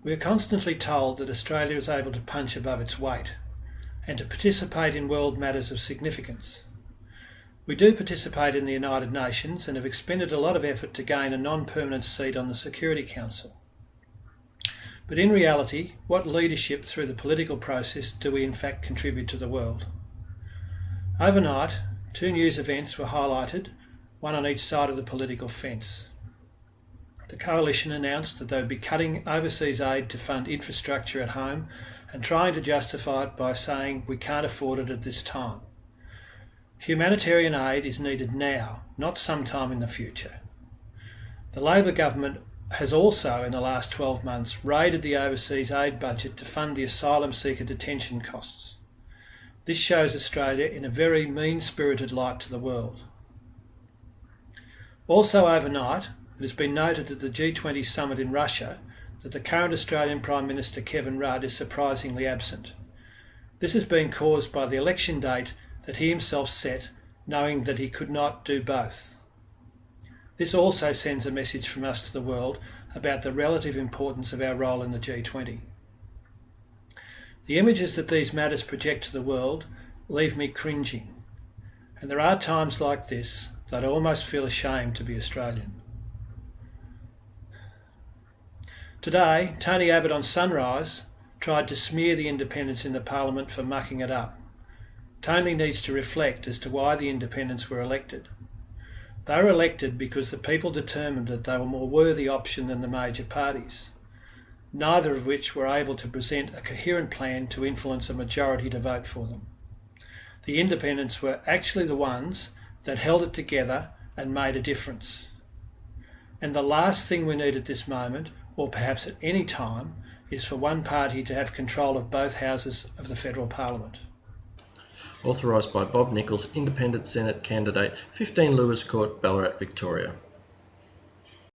We are constantly told that Australia is able to punch above its weight and to participate in world matters of significance. We do participate in the United Nations and have expended a lot of effort to gain a non-permanent seat on the Security Council. But in reality, what leadership through the political process do we in fact contribute to the world? Overnight, 2 news events were highlighted, one on each side of the political fence. The Coalition announced that they would be cutting overseas aid to fund infrastructure at home and trying to justify it by saying we can't afford it at this time. Humanitarian aid is needed now, not sometime in the future. The Labor government has also, in the last 12 months, raided the overseas aid budget to fund the asylum seeker detention costs. This shows Australia in a very mean-spirited light to the world. Also overnight, it has been noted at the G20 summit in Russia that the current Australian Prime Minister Kevin Rudd is surprisingly absent. This has been caused by the election date that he himself set, knowing that he could not do both. This also sends a message from us to the world about the relative importance of our role in the G20. The images that these matters project to the world leave me cringing, and there are times like this that I almost feel ashamed to be Australian. Today, Tony Abbott on Sunrise tried to smear the independents in the Parliament for mucking it up. Tony needs to reflect as to why the independents were elected. They were elected because the people determined that they were a more worthy option than the major parties, neither of which were able to present a coherent plan to influence a majority to vote for them. The independents were actually the ones that held it together and made a difference. And the last thing we need at this moment, or perhaps at any time, is for one party to have control of both houses of the federal parliament. Authorised by Bob Nicholls, Independent Senate Candidate, 15 Lewis Court, Ballarat, Victoria.